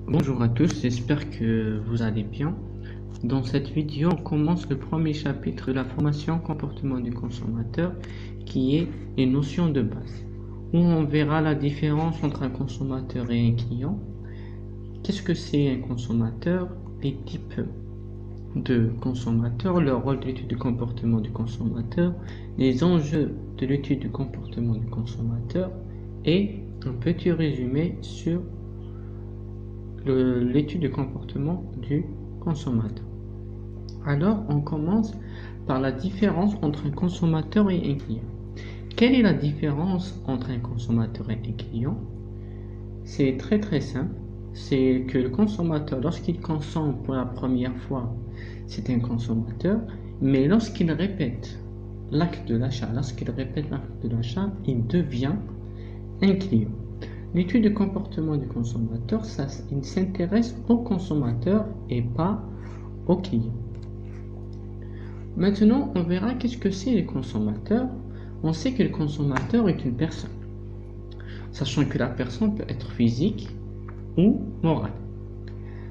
Bonjour à tous, j'espère que vous allez bien. Dans cette vidéo, on commence le premier chapitre de la formation comportement du consommateur qui est les notions de base, où on verra la différence entre un consommateur et un client. Qu'est-ce que c'est un consommateur? Les types de consommateurs, le rôle de l'étude du comportement du consommateur, les enjeux de l'étude du comportement du consommateur et un petit résumé sur l'étude du comportement du consommateur. Alors, on commence par la différence entre un consommateur et un client. Quelle est la différence entre un consommateur et un client? C'est très simple. C'est que le consommateur, lorsqu'il consomme pour la première fois, c'est un consommateur, mais lorsqu'il répète l'acte de l'achat, il devient un client. L'étude du comportement du consommateur, il s'intéresse au consommateur et pas au client. Maintenant, on verra qu'est-ce que c'est le consommateur. On sait que le consommateur est une personne, sachant que la personne peut être physique ou morale.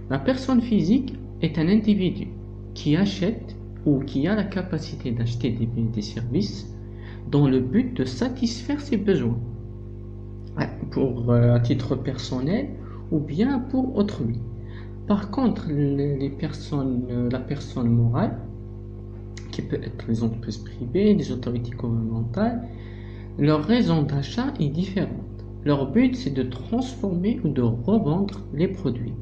La personne physique est un individu qui achète ou qui a la capacité d'acheter des biens et des services dans le but de satisfaire ses besoins, à titre personnel ou bien pour autrui. Par contre, la personne morale, qui peut être les entreprises privées, les autorités gouvernementales, leur raison d'achat est différente. Leur but, c'est de transformer ou de revendre les produits.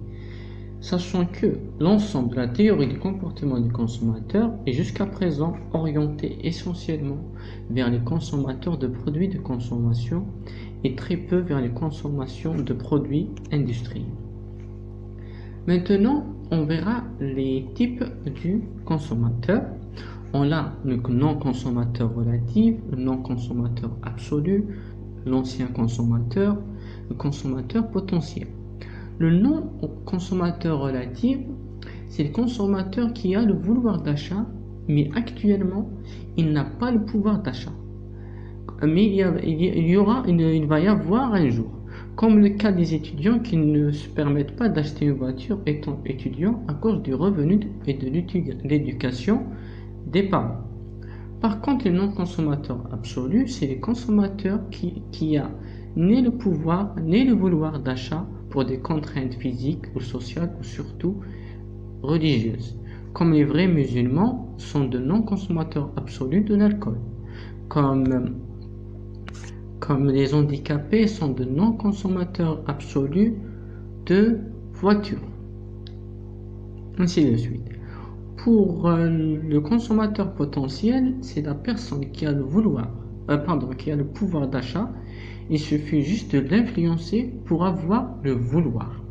Sachant que l'ensemble de la théorie du comportement du consommateur est jusqu'à présent orienté essentiellement vers les consommateurs de produits de consommation et très peu vers les consommations de produits industriels. Maintenant, on verra les types du consommateur. On a le non-consommateur relatif, le non-consommateur absolu, l'ancien consommateur, le consommateur potentiel. Le non-consommateur relatif, c'est le consommateur qui a le vouloir d'achat, mais actuellement, il n'a pas le pouvoir d'achat. Mais il va y avoir un jour, comme le cas des étudiants qui ne se permettent pas d'acheter une voiture étant étudiants à cause du revenu et de l'éducation des parents. Par contre, le non-consommateur absolu, c'est les consommateurs qui a ni le pouvoir ni le vouloir d'achat pour des contraintes physiques ou sociales ou surtout religieuses. Comme les vrais musulmans sont de non-consommateurs absolus de l'alcool. Comme les handicapés sont de non-consommateurs absolus de voitures. Ainsi de suite. Pour le consommateur potentiel, c'est la personne qui a le pouvoir d'achat. Il suffit juste de l'influencer pour avoir le vouloir.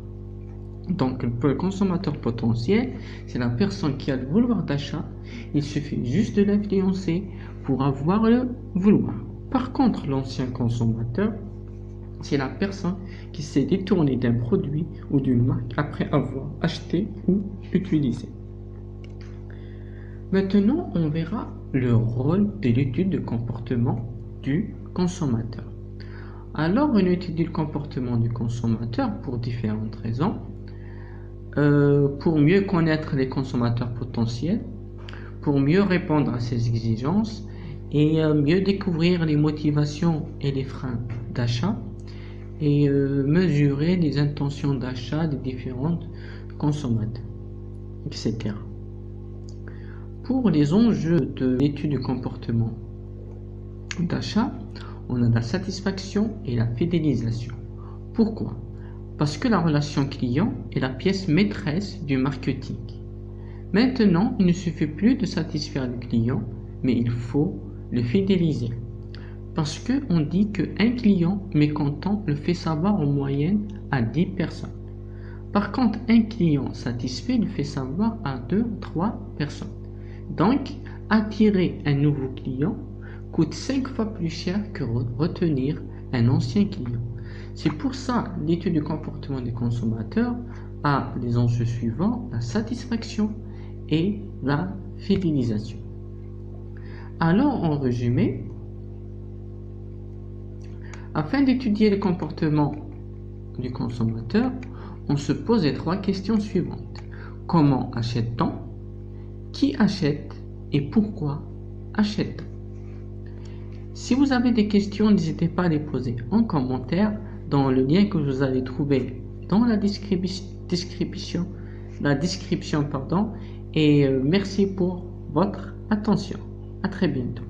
Donc, pour le consommateur potentiel, c'est la personne qui a le vouloir d'achat. Il suffit juste de l'influencer pour avoir le vouloir. Par contre, l'ancien consommateur, c'est la personne qui s'est détournée d'un produit ou d'une marque après avoir acheté ou utilisé. Maintenant, on verra le rôle de l'étude de comportement du consommateur. Alors, on étudie le comportement du consommateur pour différentes raisons. Pour mieux connaître les consommateurs potentiels, pour mieux répondre à ses exigences et mieux découvrir les motivations et les freins d'achat et mesurer les intentions d'achat des différents consommateurs, etc. Pour les enjeux de l'étude du comportement d'achat, on a la satisfaction et la fidélisation. Pourquoi? Parce que la relation client est la pièce maîtresse du marketing. Maintenant, il ne suffit plus de satisfaire le client, mais il faut le fidéliser. Parce qu'on dit qu'un client mécontent le fait savoir en moyenne à 10 personnes. Par contre, un client satisfait le fait savoir à 2 ou 3 personnes. Donc, attirer un nouveau client coûte 5 fois plus cher que retenir un ancien client. C'est pour ça l'étude du comportement des consommateurs a les enjeux suivants, la satisfaction et la fidélisation. Alors, en résumé, afin d'étudier le comportement du consommateur, on se pose les 3 questions suivantes. Comment achète-t-on? Qui achète? Et pourquoi achète-t-on? Si vous avez des questions, n'hésitez pas à les poser en commentaire dans le lien que vous allez trouver dans la description. Et merci pour votre attention. À très bientôt.